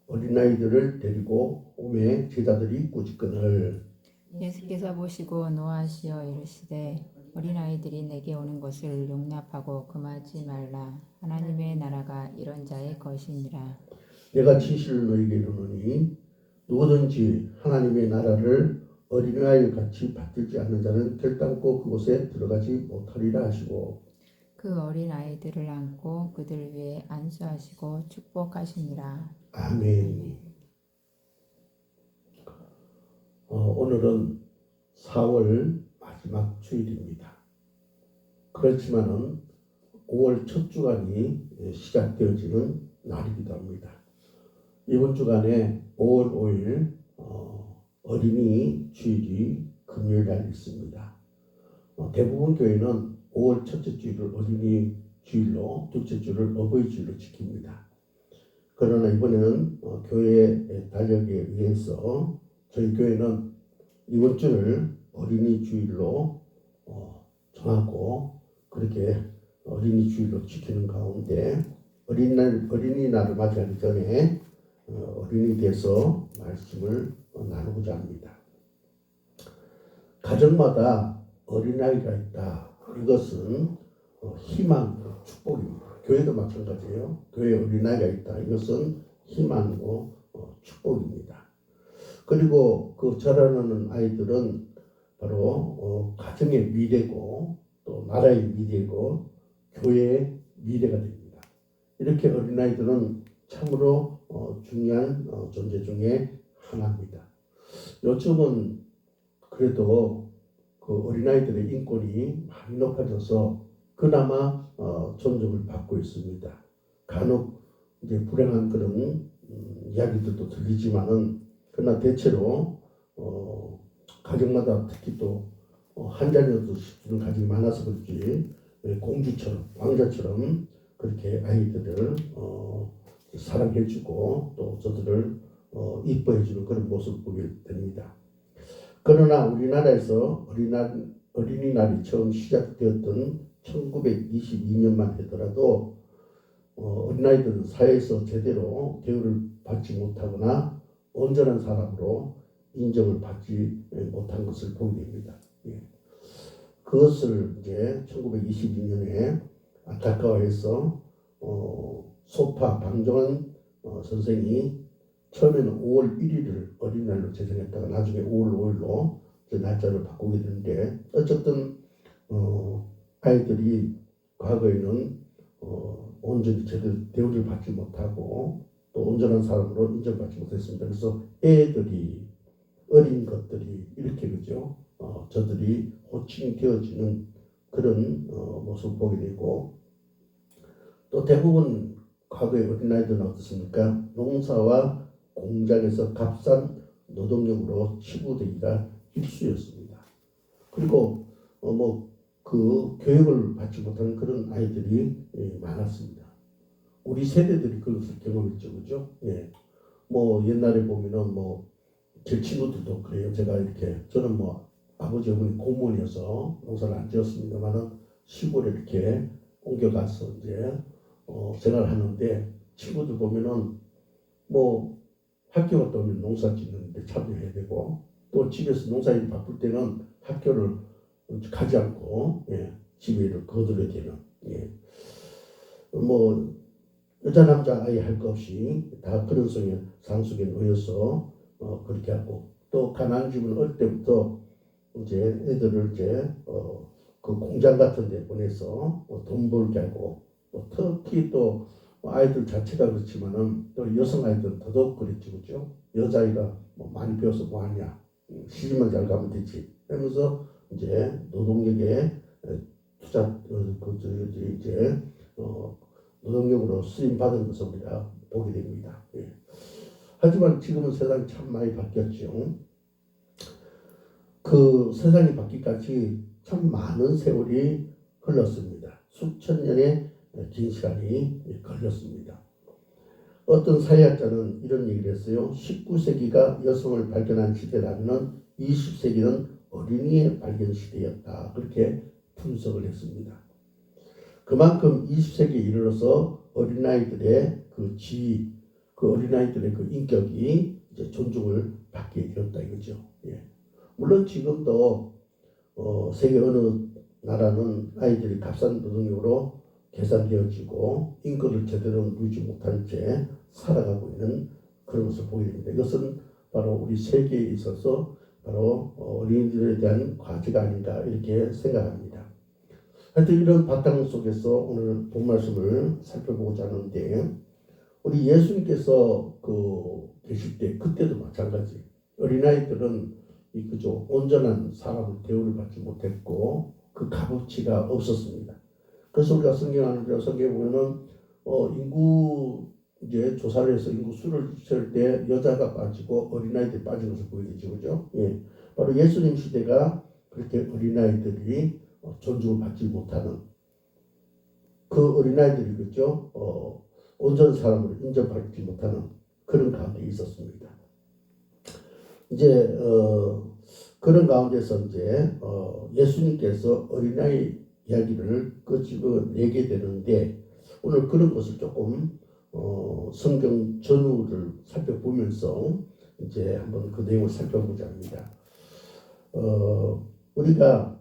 어린아이들을 데리고 오매 제자들이 꾸짖거늘 예수께서 보시고 노하시어 이르시되 어린아이들이 내게 오는 것을 용납하고 금하지 말라. 하나님의 나라가 이런 자의 것이니라. 내가 진실을 너희에게 이르노니 누구든지 하나님의 나라를 어린아이 같이 받들지 않는 자는 결단코 그곳에 들어가지 못하리라 하시고 그 어린아이들을 안고 그들 위에 안수하시고 축복하시니라. 아멘. 오늘은 4월 마지막 주일입니다. 그렇지만은 5월 첫 주간이 시작되어지는 날이기도 합니다. 이번 주간에 5월 5일 어린이 주일이 금요일 날 있습니다. 대부분 교회는 5월 첫째 주일을 어린이 주일로, 둘째 주를 어버이 주일로 지킵니다. 그러나 이번에는 교회의 달력에 의해서 저희 교회는 이번 주를 어린이 주일로 정하고 그렇게 어린이 주일로 지키는 가운데 어린이날을 맞이하기 전에 어린이 대해서 말씀을 나누고자 합니다. 가정마다 어린아이가 있다. 이것은 희망, 축복입니다. 교회도 마찬가지예요. 교회에 어린아이가 있다. 이것은 희망이고 축복입니다. 그리고 그 자라나는 아이들은 바로 가정의 미래고 또 나라의 미래고 교회의 미래가 됩니다. 이렇게 어린아이들은 참으로 중요한 존재 중에 하나입니다. 요즘은 그래도 그 어린아이들의 인권이 많이 높아져서 그나마 존중을 받고 있습니다. 간혹 이제 불행한 그런 이야기들도 들리지만은 그러나 대체로 가정마다 특히 또 한 자녀도 주는 가정이 많아서 그렇지 공주처럼 왕자처럼 그렇게 아이들을 사랑해주고 또 저들을 이뻐해주는 그런 모습을 보게 됩니다. 그러나 우리나라에서 어린이날이 처음 시작되었던 1922년만 하더라도 어린아이들은 사회에서 제대로 대우를 받지 못하거나 온전한 사람으로 인정을 받지 못한 것을 보게 됩니다. 그것을 이제 1922년에 안타까워해서 소파 방정환 선생이 처음에는 5월 1일을 어린이날로 제정했다가 나중에 5월 5일로 날짜를 바꾸게 되는데 어쨌든 아이들이 과거에는 온전히 제대로 대우를 받지 못하고 또 온전한 사람으로 인정받지 못했습니다. 그래서 애들이 어린 것들이 이렇게 그죠? 저들이 호칭이 되어지는 그런 모습을 보게 되고 또 대부분 과거의 어린아이들은 어떻습니까? 농사와 공장에서 값싼 노동력으로 치부되기가 일쑤였습니다. 그리고 그 교육을 받지 못하는 그런 아이들이 많았습니다. 우리 세대들이 그것을 경험했죠, 그죠? 옛날에 보면은 제 친구들도 그래요. 제가 이렇게 저는 아버지 어머니 공무원이어서 농사를 안 지었습니다만은 시골에 이렇게 옮겨가서 이제 생활하는데 친구들 보면은 학교 갔다 오면 농사 짓는데 참여해야 되고 또 집에서 농사일 바쁠 때는 학교를 가지 않고 집에 일을 거들어야 되는 여자 남자 아이 할 것 없이 다 그런 상속에 놓여서 그렇게 하고 또 가난한 집은 어릴 때부터 이제 애들을 이제 그 공장 같은 데 보내서 돈 벌게 하고 또 특히 또 아이들 자체가 그렇지만은 또 여성 아이들은 더더욱 그랬죠, 그죠? 여자아이가 많이 배워서 뭐하냐, 시집만 잘 가면 되지. 하면서 이제 노동력에 투자 이제 노동력으로 쓰임 받은 것을 우리가 보게 됩니다. 하지만 지금은 세상이 참 많이 바뀌었죠. 그 세상이 바뀌기까지 참 많은 세월이 흘렀습니다. 수천 년의 긴 시간이 걸렸습니다. 어떤 사회학자는 이런 얘기를 했어요. 19세기가 여성을 발견한 시대라면 20세기는 어린이의 발견 시대였다. 그렇게 분석을 했습니다. 그만큼 20세기에 이르러서 어린아이들의 그 지위, 그 어린아이들의 그 인격이 이제 존중을 받게 되었다 이거죠. 예. 물론 지금도 세계 어느 나라는 아이들이 값싼 노동력으로 계산되어지고 인권을 제대로 누리지 못한 채 살아가고 있는 그런 것을 보게 됩니다. 이것은 바로 우리 세계에 있어서 바로 어린이들에 대한 과제가 아닌가 이렇게 생각합니다. 하여튼 이런 바탕 속에서 오늘 본 말씀을 살펴보고자 하는데 우리 예수님께서 계실 때 그때도 마찬가지 어린아이들은 그죠 온전한 사람을 대우를 받지 못했고 그 값어치가 없었습니다. 그래서 우리가 성경에 보면은 인구 이제 조사를 해서 인구 수를 셀 때 여자가 빠지고 어린아이들이 빠진 것을 보게 되죠, 그죠? 예, 바로 예수님 시대가 그렇게 어린아이들이 존중을 받지 못하는 그 어린아이들이 그죠? 온전한 사람으로 인정받지 못하는 그런 가운데 있었습니다. 이제 그런 가운데서 이제 예수님께서 어린아이 이야기를 끄집어내게 되는데 오늘 그런 것을 조금 성경 전후를 살펴보면서 이제 한번 그 내용을 살펴보자 합니다. 우리가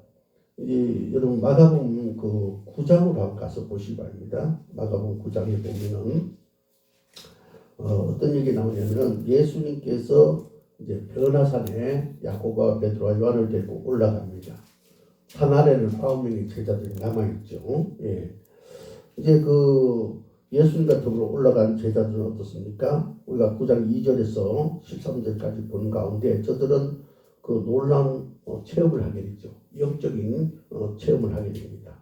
여러분 마가복음 그 9장으로 한번 가서 보시기 바랍니다. 마가복음 9장에 보면은 어떤 얘기 나오냐면 예수님께서 이제 변화산에 야고보와 베드로와 요한을 데리고 올라갑니다. 산 아래는 9명의 제자들이 남아있죠. 예. 이제 예수님과 더불어 올라간 제자들은 어떻습니까? 우리가 9장 2절에서 13절까지 본 가운데 저들은 그 놀라운 체험을 하게 되죠. 영적인 체험을 하게 됩니다.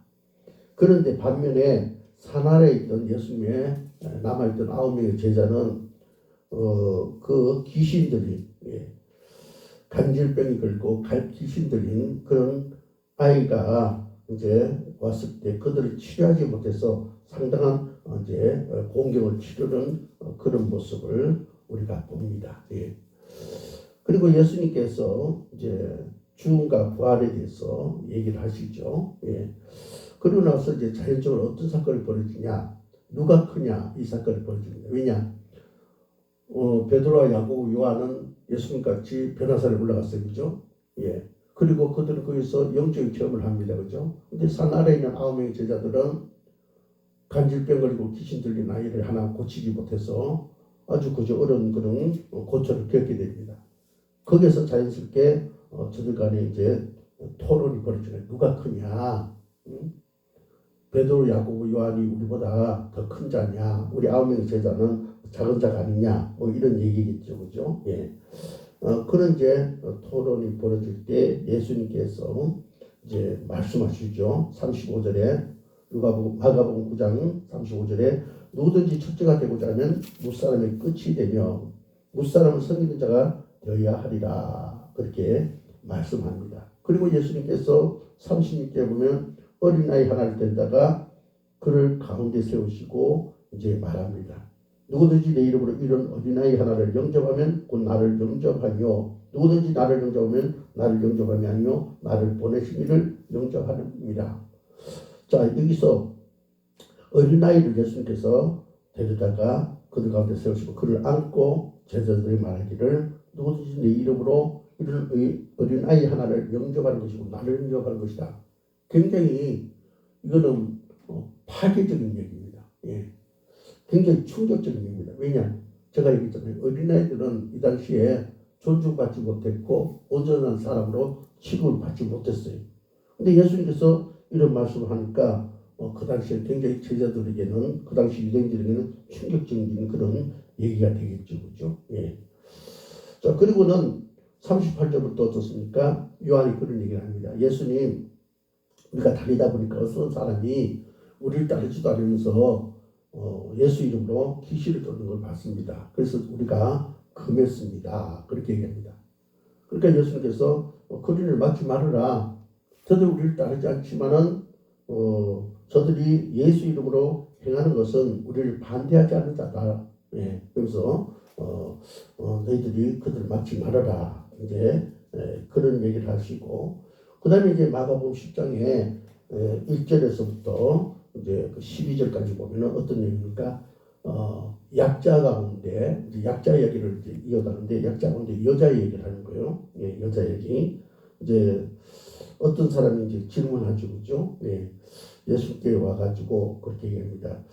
그런데 반면에 산 아래에 있던 예수님의 남아있던 9명의 제자는 그 귀신들이 간질병이 걸고 귀신 들린 그런 아이가 이제 왔을 때 그들을 치료하지 못해서 상당한 이제 공경을 치르는 그런 모습을 우리가 봅니다. 예. 그리고 예수님께서 이제 죽음과 부활에 대해서 얘기를 하시죠. 예. 그러고 나서 이제 자연적으로 어떤 사건이 벌어지냐, 누가 크냐 이 사건이 벌어집니다. 왜냐? 베드로와 야고보, 요한은 예수님 같이 변화산에 올라갔어요, 그죠? 예. 그리고 그들은 거기서 영적인 체험을 합니다, 그죠? 근데 산 아래에 있는 9명의 제자들은 간질병 걸리고 귀신 들린 아이를 하나 고치지 못해서 아주 그저 어려운 그런 고초를 겪게 됩니다. 거기서 자연스럽게 저들 간에 이제 토론이 벌어지네. 누가 크냐? 응? 베드로, 야고보, 요한이 우리보다 더 큰 자냐? 우리 9명의 제자는 작은 자가 아니냐? 뭐 이런 얘기겠죠, 그죠? 예. 그런 이제 토론이 벌어질 때 예수님께서 이제 말씀하시죠. 35절에 마가복음 9장 35절에 누구든지 첫째가 되고자 하면 무사람의 끝이 되며 무사람을 섬기는 자가 되어야 하리라. 그렇게 말씀합니다. 그리고 예수님께서 36절에 보면 어린아이 하나를 데다가 그를 가운데 세우시고 이제 말합니다. 누구든지 내 이름으로 이런 어린아이 하나를 영접하면 곧 나를 영접하며 누구든지 나를 영접하면 나를 영접함이 아니요 나를 보내신 이를 영접하느니라. 자, 여기서 어린아이를 예수님께서 데려다가 그들 가운데 세우시고 그를 안고 제자들이 말하기를 누구든지 내 이름으로 이런 어린아이 하나를 영접하는 것이고 나를 영접하는 것이다. 굉장히 이거는 파괴적인 얘기입니다. 예. 굉장히 충격적인 얘기입니다. 왜냐? 제가 얘기했잖아요. 어린아이들은 이 당시에 존중받지 못했고 온전한 사람으로 취급을 받지 못했어요. 근데 예수님께서 이런 말씀을 하니까 그 당시에 굉장히 제자들에게는 그 당시 유대인들에게는 충격적인 그런 얘기가 되겠죠. 그죠? 예. 자, 그리고는 38절부터 어떻습니까? 요한이 그런 얘기를 합니다. 예수님, 우리가 다니다 보니까 어떤 사람이 우리를 따르지도 않으면서 예수 이름으로 귀신을 쫓는 걸 봤습니다. 그래서 우리가 금했습니다. 그렇게 얘기합니다. 그러니까 예수님께서 거린을 막지 말아라. 저들 우리를 따르지 않지만은 저들이 예수 이름으로 행하는 것은 우리를 반대하지 않는 자다. 예, 그래서 너희들이 그들을 막지 말아라. 이제 그런 얘기를 하시고 그 다음에 이제 마가복음 10장에 1절에서부터 이제 그 12절까지 보면은 어떤 얘기입니까? 약자 가운데 이제 약자 얘기를 이제 이어가는데 약자 가운데 여자 얘기를 하는 거예요. 예, 여자 얘기. 이제 어떤 사람이 이제 질문하죠, 그죠? 예, 예수께 와가지고 그렇게 얘기합니다.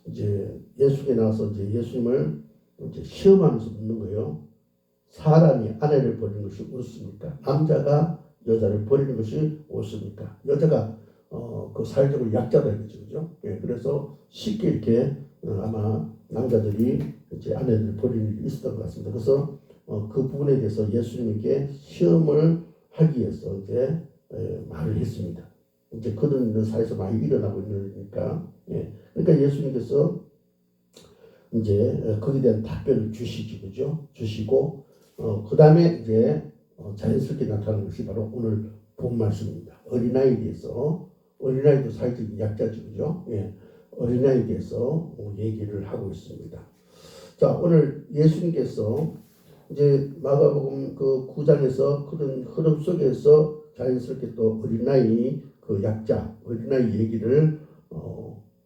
이제 예수께 나와서 이제 예수님을 이제 시험하면서 묻는 거예요. 사람이 아내를 버리는 것이 옳습니까? 남자가 여자를 버리는 것이 옳습니까? 여자가 그 사회적으로 약자다 이거죠, 그죠? 예, 그래서 쉽게 이렇게 아마 남자들이 이제 아내를 버리는 일이 있었던 것 같습니다. 그래서 그 부분에 대해서 예수님에게 시험을 하기 위해서 이제 말을 했습니다. 이제 그런 일은 사회에서 많이 일어나고 있는 거니까. 예. 그러니까 예수님께서 이제 거기에 대한 답변을 주시죠, 그죠? 주시고 그 다음에 이제 자연스럽게 나타나는 것이 바로 오늘 본 말씀입니다. 어린아이에 대해서 어린아이도 사회적인 약자죠, 그죠? 예. 어린아이에 대해서 얘기를 하고 있습니다. 자, 오늘 예수님께서 이제 마가복음 그 9장에서 그런 흐름 속에서 자연스럽게 또 어린아이 그 약자, 어린아이 얘기를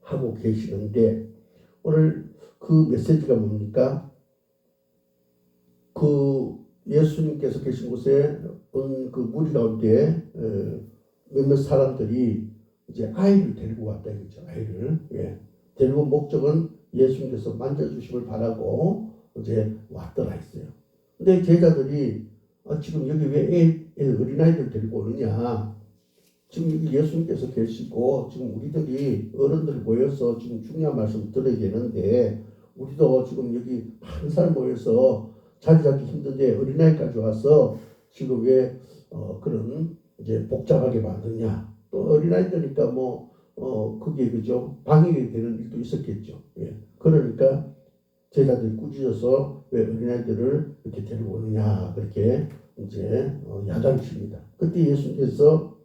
하고 계시는데 오늘 그 메시지가 뭡니까? 그 예수님께서 계신 곳에 온 그 무리 가운데 몇몇 사람들이 이제 아이를 데리고 왔다 이거죠. 아이를. 예. 데리고 목적은 예수님께서 만져주심을 바라고 이제 왔더라 했어요. 근데 제자들이 지금 여기 왜 어린아이들 데리고 오느냐? 지금 예수님께서 계시고 지금 우리들이 어른들 모여서 지금 중요한 말씀 들어야 되는데 우리도 지금 여기 한 사람 모여서 자리 잡기 힘든데 어린아이까지 와서 지금 왜 그런 이제 복잡하게 만드냐? 또 어린아이들이니까 그게 그죠? 방해가 되는 일도 있었겠죠. 예. 그러니까 제자들이 꾸짖어서 왜 어린아이들을 이렇게 데리고 오느냐 그렇게 이제 야단칩니다. 그때 예수님께서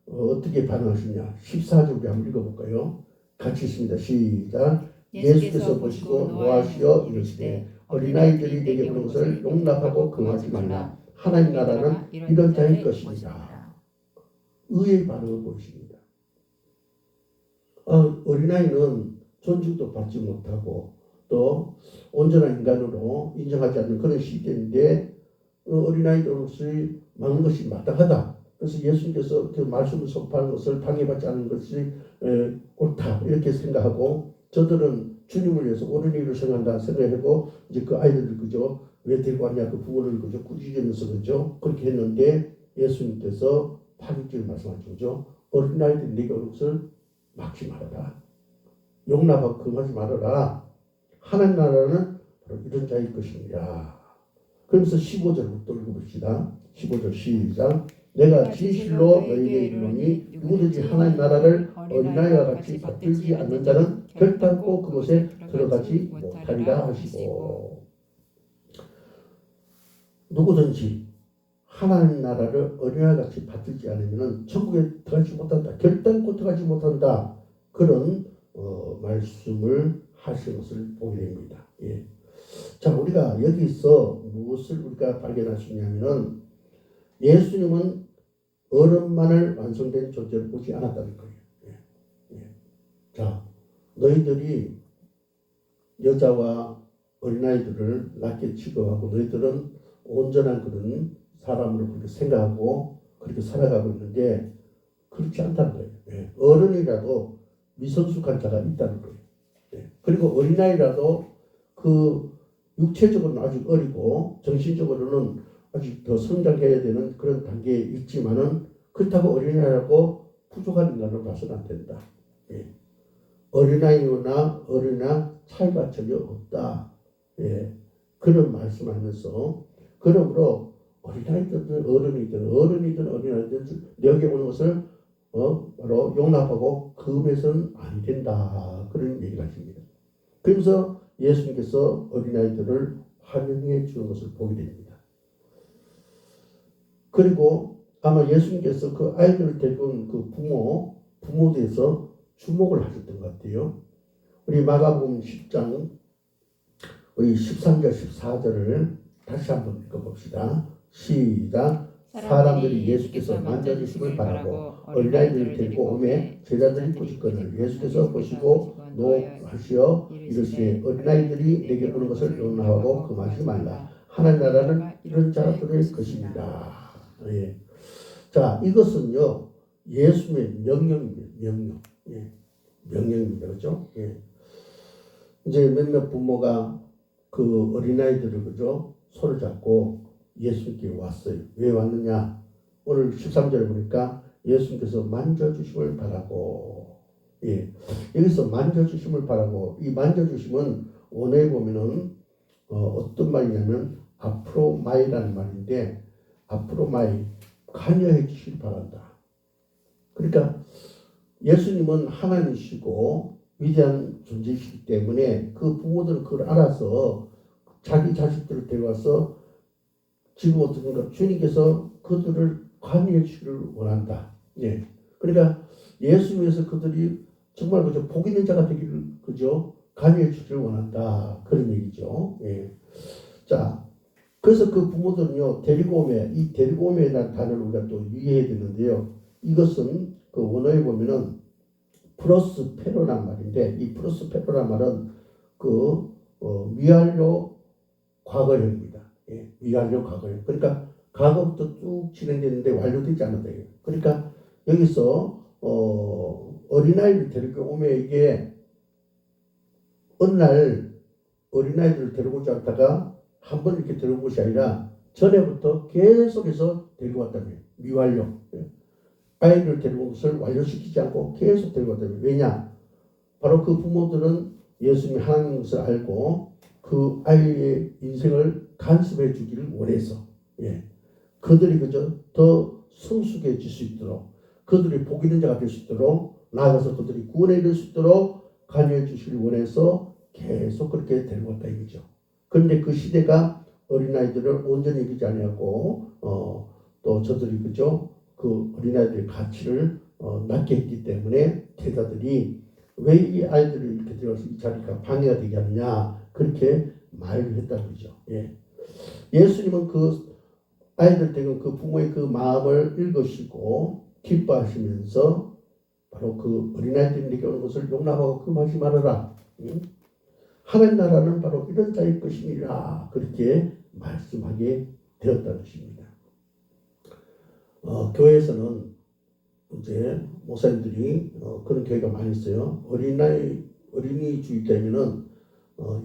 어떻게 반응하시냐? 14절 우리 한번 읽어볼까요? 같이 있습니다. 시작. 예수께서 보시고 노하시어 이르시되 어린아이들이 내게 오는 것을 용납하고 금하지 말라. 하나님 나라는 이런 자일 것입니다. 의의 반응을 보이십니다. 어린아이는 존중도 받지 못하고 또 온전한 인간으로 인정하지 않는 그런 시대인데 어린아이들로서의 막는 것이 마땅하다. 그래서 예수님께서 그 말씀을 선포하는 것을 방해받지 않는 것이 옳다 이렇게 생각하고 저들은 주님을 위해서 옳은 일을 생각한다 생각하고 이제 그 아이들을 그죠 왜 데리고 왔냐 그 부모를 그죠 꾸짖으면서 그죠 그렇게 했는데 예수님께서 8절을 말씀하죠. 그죠 어린아이들이 내게 오는 것을 막지 말아라. 용납하고 금하지 말아라. 하나님 나라는 바로 이런 자일 것입니다. 그러면서 15절부터 읽어봅시다. 15절 시작. 내가 진실로 너희에게 이르노니 누구든지 하나님 나라를 어린아이와 같이 받들지 않는 자는 결단코 그곳에 들어가지 못하리라 하시고 누구든지 하나님 나라를 어린아이와 같이 받들지 않으면 천국에 들어가지 못한다. 결단코 들어가지 못한다. 그런 말씀을 하신 것을 보게 됩니다. 예. 자, 우리가 여기서 무엇을 우리가 발견할 수 있냐면은 예수님은 어른만을 완성된 존재를 보지 않았다는 거예요. 예. 예. 자, 너희들이 여자와 어린아이들을 낮게 취급하고 너희들은 온전한 그런 사람으로 그렇게 생각하고 그렇게 살아가고 있는데 그렇지 않다는 거예요. 예. 어른이라도 미성숙한 자가 있다는 거예요. 예. 그리고 어린아이라도 그 육체적으로는 아직 어리고 정신적으로는 아직 더 성장해야 되는 그런 단계에 있지만은 그렇다고 어린아이라고 부족한 인간으로 봐서는 안 된다. 예. 어린아이나 어른이나 차이가 전혀 없다. 예. 그런 말씀하면서 그러므로 어린아이든 어른이든 어린아이든 여기 오는 것을 바로 용납하고 금해서는 안 된다. 그런 얘기가 있습니다. 그러면서 예수님께서 어린아이들을 환영해 주는 것을 보게 됩니다. 그리고 아마 예수님께서 그 아이들을 데리고 온 그 부모에 대해서 주목을 하셨던 것 같아요. 우리 마가복음 10장 우리 13절 14절을 다시 한번 읽어봅시다. 시작. 사람들이 예수께서 만져주심을 바라고 어린아이들을 데리고 오매 제자들이 꾸짖거늘 예수께서 보시고 노하시어 이르시되 어린아이들이 내게 오는 것을 용납하고 금하지 말라. 하나님 나라는 이런 자들의 것입니다. 예. 자, 이것은요 예수의 명령입니다. 명령. 예. 명령입니다. 그죠? 예. 이제 몇몇 부모가 그 어린아이들을 그죠? 손을 잡고 예수님께 왔어요. 왜 왔느냐? 오늘 13절에 보니까 예수님께서 만져주심을 바라고, 예. 여기서 만져주심을 바라고, 이 만져주심은 원어에 보면은 어떤 말이냐면 아프로마이라는 말인데, 아프로마이, 관여해 주시길 바란다. 그러니까 예수님은 하나님이시고 위대한 존재이시기 때문에 그 부모들은 그걸 알아서 자기 자식들을 데려와서 지금 어떻게 주님께서 그들을 관여해 주기를 원한다. 예. 그러니까 예수님에서 그들이 정말 그저 복 있는 자가 되기를 그저 관여해 주기를 원한다. 그런 얘기죠. 예. 자, 그래서 그 부모들은요 데리고 오매, 이 데리고 오매라는 단어를 우리가 또 유의해야 되는데요. 이것은 그 원어에 보면은 플러스 페로란 말인데, 이 플러스 페로란 말은 그 미완료 과거형입니다. 예, 미완료 과거형. 그러니까 과거부터 쭉 진행되는데 완료되지 않았다. 그러니까 여기서 어린아이를 데리고 오면 이게 어느 날 어린아이들을 데리고 왔다가 한 번 이렇게 데리고 온 것이 아니라 전에부터 계속해서 데리고 왔다며. 미완료. 예. 아이를 데리고 온 것을 완료시키지 않고 계속 데리고 왔다며. 왜냐? 바로 그 부모들은 예수님이 하나님인 것을 알고 그 아이의 인생을 간섭해 주기를 원해서, 예. 그들이 그저 더 성숙해질 수 있도록, 그들이 복 있는 자가 될 수 있도록, 나아가서 그들이 구원에 이를 수 있도록 관여해 주시길 원해서 계속 그렇게 데리고 왔다 이거죠. 그런데 그 시대가 어린아이들을 온전히 이기지 아니하고 또 저들이 그죠? 그 어린아이들의 가치를 낮게 했기 때문에 제자들이 왜 이 아이들을 이렇게 들어서 이 자리가 방해가 되게 하느냐 그렇게 말을 했다는 거죠. 예. 예수님은 그 아이들 때문에 그 부모의 그 마음을 읽으시고 기뻐하시면서 바로 그 어린아이들에게 오는 것을 용납하고 금하지 말아라. 하나님 나라는 바로 이런 자의 것이니라 그렇게 말씀하게 되었다는 것입니다. 교회에서는 이제 목사님들이 그런 교회가 많이 있어요. 어린이 주일 때면은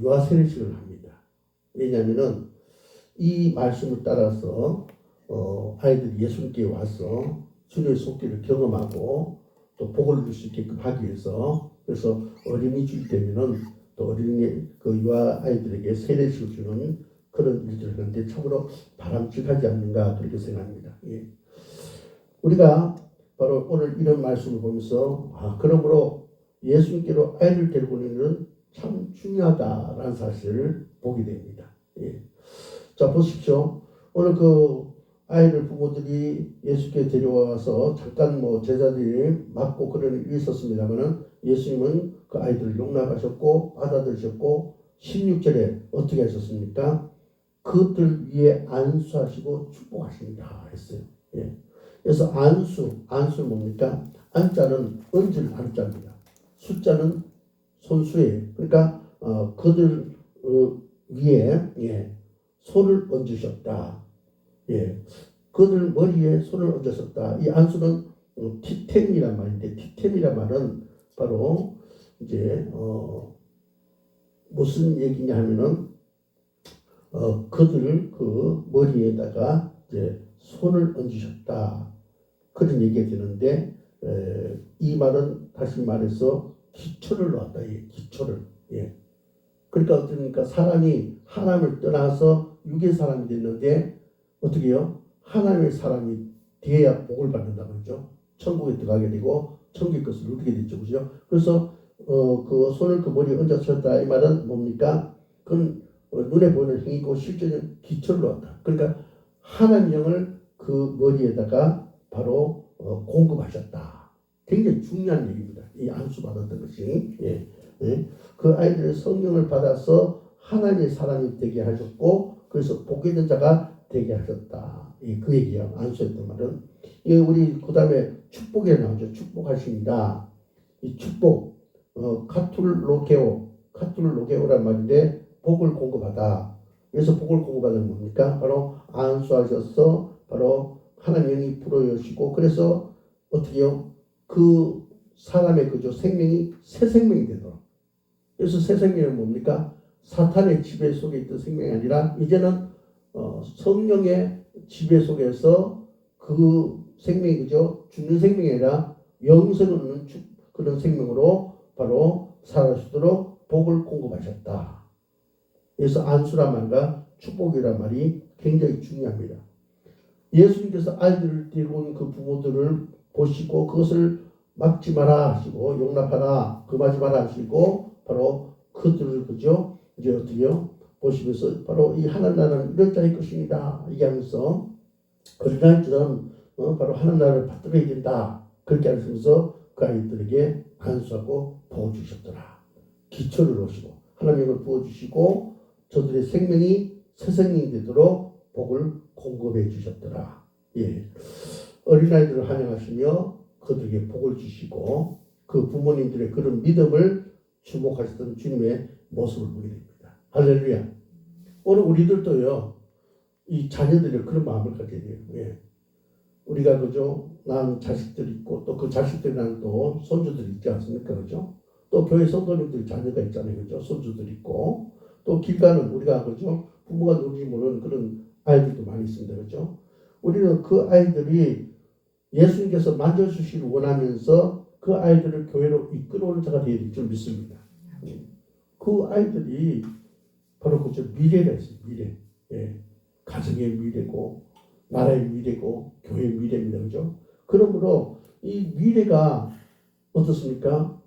유아 세례식을 합니다. 왜냐하면은 이 말씀을 따라서 아이들이 예수님께 와서 주님의 속기를 경험하고 또 복을 누릴 수 있게끔 하기 위해서 그래서 어린이 주일 때면은 또 어린이 그 유아 아이들에게 세례식을 주는 그런 일들을 하는데 참으로 바람직하지 않는가 그렇게 생각합니다. 예. 우리가 바로 오늘 이런 말씀을 보면서 그러므로 예수님께로 아이를 데리고 오는 일은 참 중요하다라는 사실을 보게 됩니다. 예. 자 보십시오. 오늘 그 아이를 부모들이 예수께 데려와서 잠깐 뭐 제자들이 맞고 그런 일이 있었습니다만은 예수님은 그 아이들을 용납하셨고 받아들이셨고 16절에 어떻게 하셨습니까? 그들 위에 안수하시고 축복하십니다 했어요. 예. 그래서 안수는 뭡니까? 안자는 얹을 안자입니다. 숫자는 손수예요. 그러니까 그들 위에 예, 손을 얹으셨다. 예, 그들 머리에 손을 얹으셨다. 이 안수는 티템이란 말인데 티템이란 말은 바로 이제 무슨 얘기냐 하면은 그들을 그 머리에다가 이제 손을 얹으셨다. 그런 얘기가 되는데 이 말은 다시 말해서 기초를 놓았다. 예, 기초를. 예. 그러니까 어떻습니까? 사람이 하나님을 떠나서 육의 사람이 됐는데 어떻게 해요? 하나님의 사람이 돼야 복을 받는다 그러죠. 천국에 들어가게 되고 천국의 것을 누리게 되죠. 그죠? 그래서 그 손을 그 머리에 얹으셨다. 이 말은 뭡니까? 그건 눈에 보이는 행위고 실제는 기초를 놓았다. 그러니까 하나님 영을 그 머리에다가 바로 공급하셨다. 굉장히 중요한 얘기입니다. 이 안수 받았던 것이. 예. 예. 그 아이들의 성령을 받아서 하나님의 사람이 되게 하셨고 그래서 복 있는 자가 되게 하셨다. 예, 그 얘기예요. 안수했던 말은. 예, 우리 그 다음에 축복에 나오죠. 축복하십니다. 이 축복. 카툴로게오란 말인데 복을 공급하다. 그래서 복을 공급하는 뭡니까? 바로 안수하셔서 바로 하나님이 불어여시고 그래서 어떻게요? 그 사람의 그죠 생명이 새 생명이 되도록. 그래서 새 생명은 뭡니까? 사탄의 지배 속에 있던 생명이 아니라 이제는 성령의 지배 속에서 그 생명이 그죠 죽는 생명이 아니라 영생을 얻는 그런 생명으로 바로 살아가시도록 복을 공급하셨다. 그래서 안수란 말과 축복이란 말이 굉장히 중요합니다. 예수님께서 아이들을 데리고 온 그 부모들을 보시고 그것을 막지 마라 하시고 용납하라 금하지 마라 하시고 바로 그들을 그죠 이제 어떻게요 보시면서 바로 이 하나님 나라는 이런 자일 것입니다 얘기하면서 어린아이처럼 바로 하나님 나라를 받들어야 된다 그렇게 하시면서 그 아이들에게 안수하고 부어주셨더라. 기초를 놓으시고 하나님을 부어주시고 저들의 생명이 새 생명이 되도록 복을 공급해 주셨더라. 예. 어린아이들을 환영하시며 그들에게 복을 주시고 그 부모님들의 그런 믿음을 주목하셨던 주님의 모습을 보게 됩니다. 할렐루야. 오늘 우리들도요, 이 자녀들이 그런 마음을 가져야 돼요. 예. 우리가 그죠? 낳은 자식들 있고 또 그 자식들이 낳은 또 손주들 있지 않습니까? 그죠? 또 교회 성도님들 자녀가 있잖아요. 그죠? 손주들 있고 또 길 가는 우리가 그죠? 부모가 누군지 모르는 그런 아이들도 많이 있습니다. 그죠? 우리는 그 아이들이 예수님께서 만져주시기를 원하면서 그 아이들을 교회로 이끌어오는 자가 되어야 될 줄 믿습니다. 그 아이들이 바로 그저 미래가 있어요. 미래. 예. 가정의 미래고 나라의 미래고 교회의 미래입니다. 그죠? 그러므로 이 미래가 어떻습니까?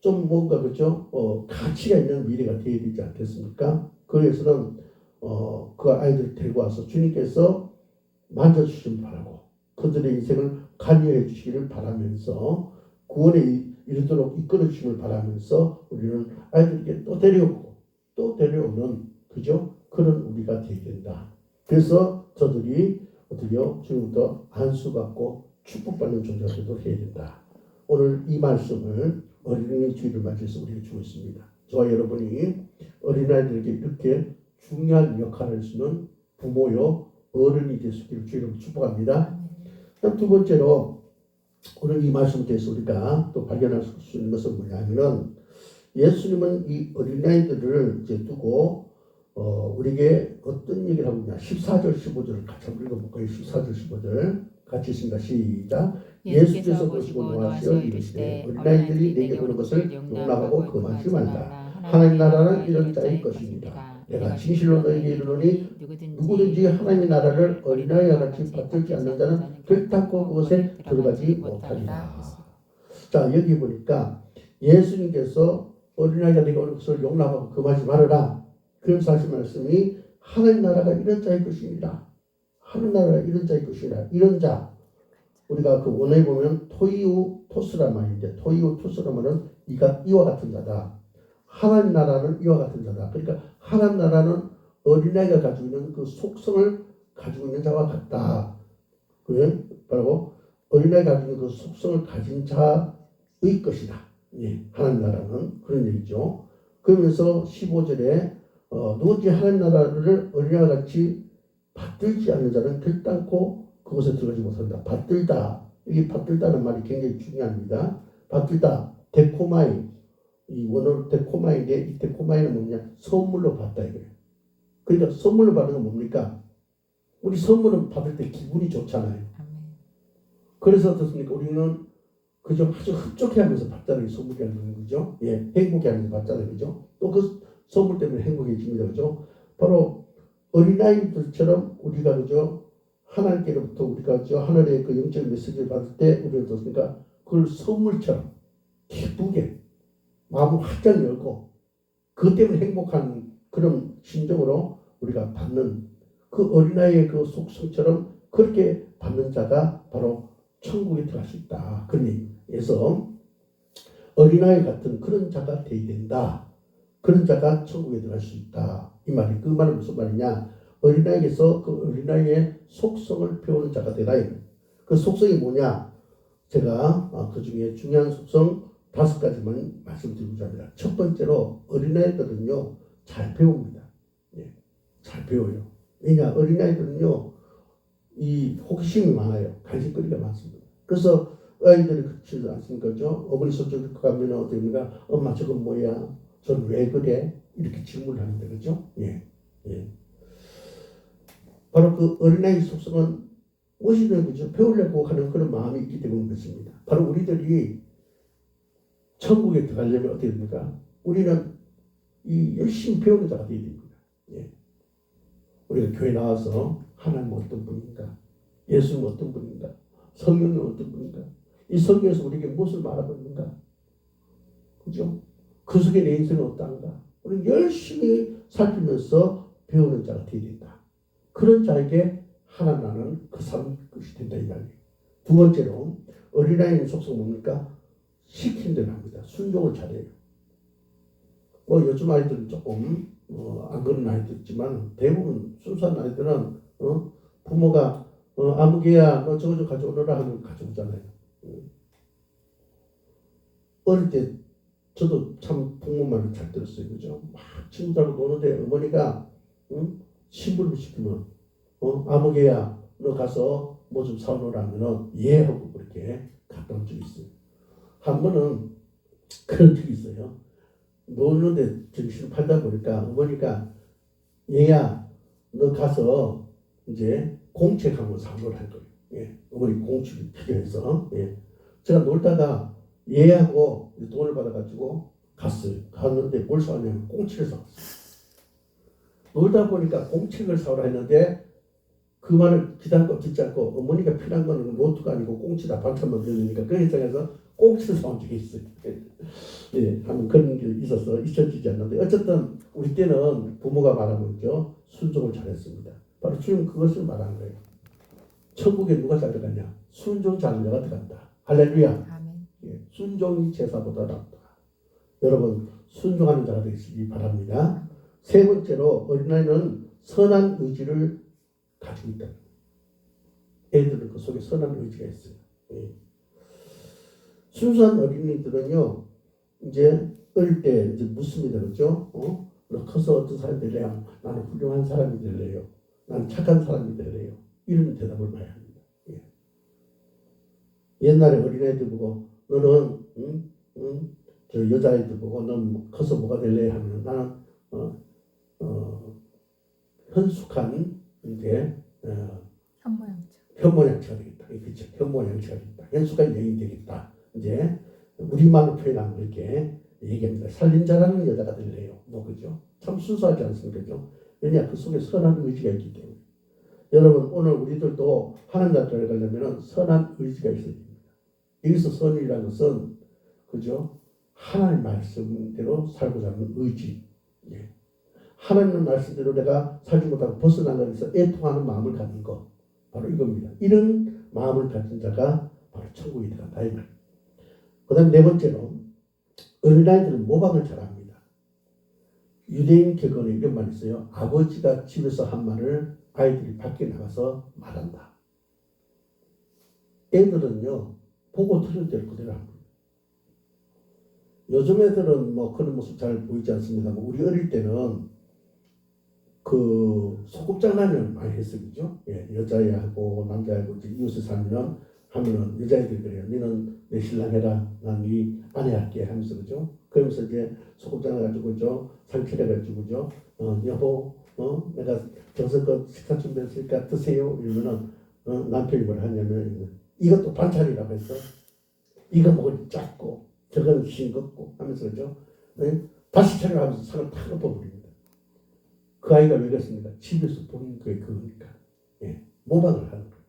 좀 뭔가 그죠? 가치가 있는 미래가 되어야 되지 않겠습니까? 그래서는 그 아이들을 데리고 와서 주님께서 만져주시길 바라고 그들의 인생을 관여해 주시기를 바라면서 구원에 이르도록 이끌어 주시길 바라면서 우리는 아이들에게 또 데려오고 또 데려오는 그죠? 그런 우리가 되어야 된다. 그래서 저들이 어떻게요? 지금부터 안수받고 축복받는 존재가 되도록 해야 된다. 오늘 이 말씀을 어린이 주일을 맞이해서 우리가 주고 있습니다. 저와 여러분이 어린아이들에게 이렇게 중요한 역할을 할 수 있는 부모요 어른이 될 수 있기를 주일을 축복합니다. 두 번째로 오늘 이 말씀에 대해서 우리가 또 발견할 수 있는 것은 뭐냐면은 예수님은 이 어린아이들을 이제 두고 우리에게 어떤 얘기를 하고 있냐 14절 15절을 같이 한번 읽어볼까요? 14절 15절 같이 있습니다. 시작. 예수께서 보시고 노하시어 이르시되 어린아이들이 내게 오는 것을 용납하고 금하지 말라. 하나님 나라는 이런 자일 것입니다. 내가 진실로 너희에게 이르노니 누구든지 하나님의 나라를 어린아이와 같이 받들지 않는 자는 결단코 그것에 들어가지 못하리라. 자 여기 보니까 예수님께서 어린아이가 내게 오는 것을 용납하고 금하지 말아라. 그런 하신 말씀이 하나님 나라가 이런 자일 것입니다. 하나님 나라가 이런 자일 것이라. 이런 자 우리가 그 원어에 보면 토이우 토스란 말인데 토이우 토스란 말은 이와 같은 자다. 하나님 나라는 이와 같은 자다. 그러니까 하나님 나라는 어린아이가 가지고 있는 그 속성을 가지고 있는 자와 같다. 그게 바로 어린아이가 가지고 있는 그 속성을 가진 자의 것이다. 예, 하나님 나라는 그런 얘기죠. 그러면서 15절에 누구든지 하나님 나라를 어린아이와 같이 받들지 않는 자는 결단코 그곳에 들어가지 못한다. 받들다. 이게 받들다는 말이 굉장히 중요합니다. 받들다. 데코마이. 이 원어로 데코마이인데 이 데코마이는 뭐냐? 선물로 받다 이거예요. 그러니까 선물로 받는 건 뭡니까? 우리 선물은 받을 때 기분이 좋잖아요. 그래서 어떻습니까? 우리는 그저 아주 흡족해하면서 받잖아요. 선물이라는 거죠. 예, 행복해하면서 받잖아요. 그죠? 또 그 선물 때문에 행복해집니다. 그죠? 바로 어린아이들처럼 우리가 그죠? 하나님께로부터 우리가 저 하늘의 그 영적 메시지를 받을 때 우리는 어떻습니까? 그걸 선물처럼 기쁘게 마음을 활짝 열고 그것 때문에 행복한 그런 심정으로 우리가 받는 그 어린아이의 그 속성처럼 그렇게 받는 자가 바로 천국에 들어갈 수 있다. 그런 얘기에서 어린아이 같은 그런 자가 되어야 된다. 그런 자가 천국에 들어갈 수 있다. 이 말이 그 말은 무슨 말이냐? 어린아이에게서 그 어린아이의 속성을 배우는 자가 되라. 그 속성이 뭐냐? 제가 그 중에 중요한 속성 5가지만 말씀드리고자 합니다. 첫 번째로 어린아이들은요 잘 배웁니다. 예, 잘 배워요. 왜냐 어린아이들은요 이 호기심이 많아요. 관심거리가 많습니다. 그래서 아이들이 그렇지 않습니까? 어머니 손톱 가면 어떻습니까? 엄마 저건 뭐야? 저건 왜 그래? 이렇게 질문을 하는데 그죠? 예, 예. 바로 그 어린아이 속성은 무엇이든 그죠? 배우려고 하는 그런 마음이 있기 때문에 그렇습니다. 바로 우리들이 천국에 들어가려면 어떻게 됩니까? 우리는 이 열심히 배우는 자가 되어야 됩니다. 예. 우리가 교회 나와서 하나님 어떤 분인가? 예수는 어떤 분인가? 성령은 어떤 분인가? 이 성경에서 우리에게 무엇을 말하고 있는가? 그죠? 그 속에 내 인생은 어떠한가? 우리는 열심히 살피면서 배우는 자가 되어야 된다. 그런 자에게 하나님은 그 삶이 것이 된다 이 말이에요. 두 번째로 어린아이의 속성 뭡니까? 시킨 대로 합니다. 순종을 잘해요. 뭐 요즘 아이들은 조금 안 그런 아이도 있지만 대부분 순수한 아이들은 부모가 아무개야 너 저거 좀 가져오너라 하면 가져오잖아요. 어릴 때 저도 참 부모 말을 잘 들었어요. 그죠? 막 친구들하고 노는데 어머니가 심부름 시키면 아무개야 너 가서 뭐 좀 사오너라 하면은 예 하고 그렇게 갔다 온 적이 있어요. 한 번은 그런 적이 있어요. 노는데 정신을 팔다 보니까 어머니가 얘야 너 가서 이제 공책 한번 사오라 할 거예요. 예. 어머니 공책이 필요해서 예. 제가 놀다가 얘하고 돈을 받아가지고 갔어요. 갔는데 뭘 사왔냐면 공책을 사왔어요. 놀다 보니까 공책을 사오라 했는데 그 말을 기다리고 듣지 않고 어머니가 필요한 거는 노트가 아니고 공치다 반찬만 들으니까 그 입장에서 공치를 사온 적이 있어요. 예, 하면 그런 게 있어서 잊혀지지 않는데 어쨌든 우리 때는 부모가 말하면 있죠. 순종을 잘했습니다. 바로 지금 그것을 말하는 거예요. 천국에 누가 잘 들어갔냐? 순종 잘하는 자가 들어간다. 할렐루야. 아멘. 예, 순종이 제사보다 낫다. 여러분 순종하는 자가 되시기 바랍니다. 세 번째로 어린아이는 선한 의지를 가지고 있다. 애들은 그 속에 선한 의지가 있어요. 예. 순수한 어린이들은요, 이제 어릴 때 이제 묻습니다, 그렇죠? 너 커서 어떤 사람이 될래요? 나는 훌륭한 사람이 될래요. 나는 착한 사람이 될래요. 이런 대답을 많이 합니다. 예. 옛날에 어린애들 보고 너는 저 여자애들 보고 넌 커서 뭐가 될래 하면 나는 현숙한 이제 현모양처가 되겠다. 그렇죠? 현모양처가 되겠다. 현숙한 여인이 되겠다. 이제 우리말로 표현하면 그렇게 얘기합니다. 살림잘하는 여자가 될래요. 뭐 그죠? 참 순수하지 않습니까? 그죠? 왜냐 그 속에 선한 의지가 있기 때문에. 여러분 오늘 우리들도 하나님 나라에 가려면 선한 의지가 있어야 됩니다. 여기서 선이라는 것은 그죠? 하나님 말씀대로 살고자 하는 의지. 예. 하나님 말씀대로 내가 살지 못하고 벗어나가면서 애통하는 마음을 갖는 것. 바로 이겁니다. 이런 마음을 가진 자가 바로 천국에 들어간다 이 말. 그 다음 네 번째로 어린아이들은 모방을 잘합니다. 유대인 격언에 이런 말이 있어요. 아버지가 집에서 한 말을 아이들이 밖에 나가서 말한다. 애들은요 보고 들은 대로 그대로 합니다. 요즘 애들은 뭐 그런 모습 잘 보이지 않습니다. 우리 어릴 때는 그 소꿉장난을 많이 했어요, 그죠? 예, 여자애하고 남자애하고 이웃에 살면 하면은 여자애들이 그래요. 너는 내 신랑 해라, 난 네 아내 할게 하면서 그죠? 그러면서 이제 소꿉장난 가지고 상쾌해 가지고 여보, 내가 정성껏 식사 준비했으니까 드세요. 이러면은 남편이 뭘 하냐면 이것도 반찬이라고 해서 이거 먹으니 작고 저건 싱겁고 하면서 그죠? 네? 다시 차려하면서 상을 탁 엎어버립니다. 그 아이가 왜 그랬습니까? 집에서 보는 게 그거니까. 예, 모방을 하는 거예요.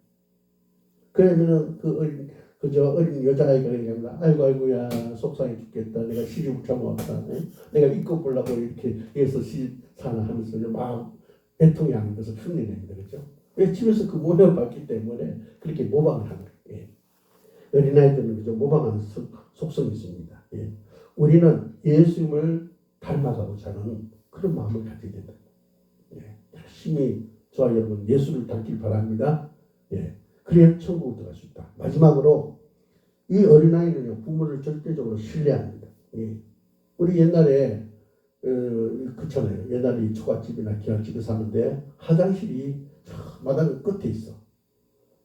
그러면은 어린 여자아이가 그러냐면 아이고야 속상해 죽겠다. 내가 시집을 잡아왔다. 내가 입고 보려고 이렇게 해서 사나 하면서 막 애통이 하는 것을 흉내냅니다. 그죠? 왜 집에서 그 모양을 봤기 때문에 그렇게 모방을 하는 거예요. 예. 어린아이들은 그죠? 모방하는 속성이 있습니다. 예. 우리는 예수님을 닮아가고자 하는 그런 마음을 가져야 된다. 예. 열심히 저와 여러분 예수를 닮길 바랍니다. 예. 그래야 천국을 들어갈 수 있다. 마지막으로 이 어린아이는요, 부모를 절대적으로 신뢰합니다. 예. 우리 옛날에 그렇잖아요. 옛날에 이 초가집이나 기와집에 사는데 화장실이 저 마당 끝에 있어.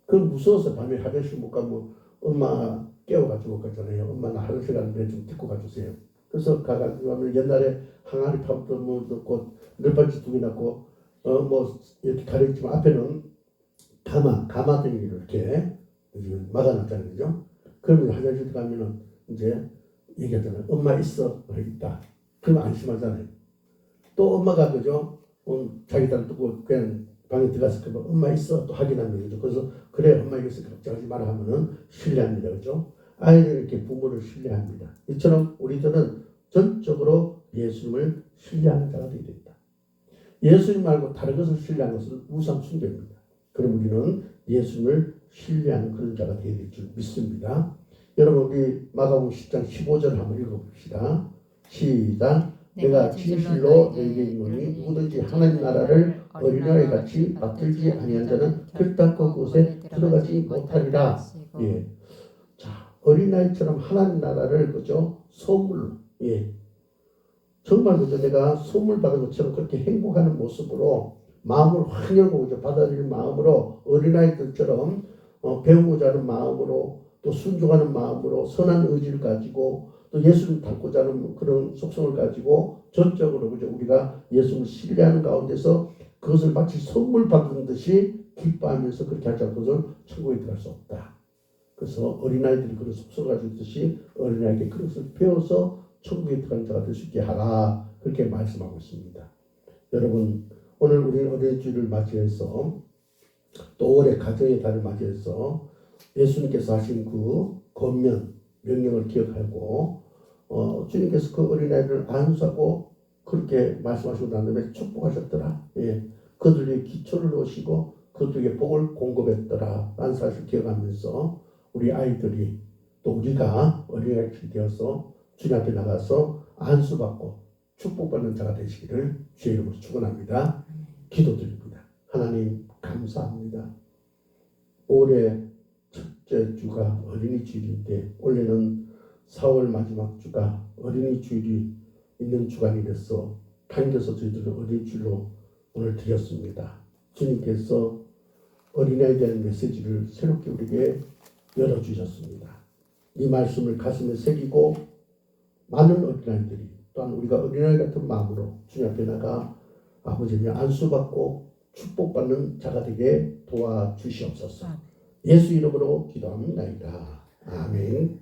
그 무서워서 밤에 화장실 못 가면 엄마 깨워가지고 갔잖아요. 엄마 나 화장실 가는데 좀 데리고 가주세요. 그래서 가가지고 하면 옛날에 항아리 팝도 뭐 넣고 널빤지 2개 넣고 뭐 이렇게 가려있지만 앞에는 가마등이를 이렇게 막아놨잖아요. 그죠? 그러면 화장실 가면은 이제 얘기하잖아요. 엄마 있어? 있다. 그러면 안심하잖아요. 또 엄마가 그죠? 자기 딸 두고 그냥 방에 들어가서 그러면 엄마 있어? 또 확인하는 거죠. 그래서 그래 엄마 있어 걱정하지 마라 하면은 신뢰합니다. 그죠? 아이는 이렇게 부모를 신뢰합니다. 이처럼 우리들은 전적으로 예수님을 신뢰하는 자가 되어야 된다. 예수님 말고 다른 것을 신뢰하는 것은 우상 숭배입니다. 그럼 우리는 예수님을 신뢰하는 그런 자가 되어야 될 줄 믿습니다. 여러분 우리 마가복음 10장 15절 한번 읽어봅시다. 시작. 내가 진실로 너희에게 이르노니 누구든지 하나님 나라를 어린아이 같이 받들지 아니한 자는 결단코 그곳에 들어가지 못하리라. 예. 자, 어린아이처럼 하나님 나라를 그죠? 선물로 예. 정말 그죠? 내가 선물 받은 것처럼 그렇게 행복하는 모습으로 마음을 확 열고 그죠? 받아들이는 마음으로 어린아이들처럼 배우고자 하는 마음으로 또 순종하는 마음으로 선한 의지를 가지고 또 예수를 닮고자 하는 그런 속성을 가지고 전적으로 그죠? 우리가 예수를 신뢰하는 가운데서 그것을 마치 선물 받은 듯이 기뻐하면서 그렇게 하지 않고서는 천국에 들어갈 수 없다. 그래서 어린아이들이 그런 속성을 가지고 있듯이 어린아이에게 그것을 배워서 천국에 들어가는 자가 될 수 있게 하라. 그렇게 말씀하고 있습니다. 여러분 오늘 우리 어린이주일을 맞이해서 또 올해 가정의 달을 맞이해서 예수님께서 하신 그 권면 명령을 기억하고 주님께서 그 어린아이를 안수하고 그렇게 말씀하시고 난 다음에 축복하셨더라. 예. 그들에게 기초를 놓으시고 그들에게 복을 공급했더라. 라는 사실을 기억하면서 우리 아이들이 또 우리가 어린아이들이 되어서 주님 앞에 나가서 안수받고 축복받는 자가 되시기를 주의 이름으로 축원합니다. 기도드립니다. 하나님 감사합니다. 올해 첫째 주가 어린이 주일인데 올해는 4월 마지막 주가 어린이 주일이 있는 주간이 돼서 당겨서 저희들은 어린이 주일로 오늘 드렸습니다. 주님께서 어린아이에 대한 메시지를 새롭게 우리에게 열어주셨습니다. 이 말씀을 가슴에 새기고 많은 어린아이들이 또한 우리가 어린아이 같은 마음으로 주님 앞에 나가 아버지의 안수받고 축복받는 자가 되게 도와주시옵소서. 예수 이름으로 기도합니다. 아멘.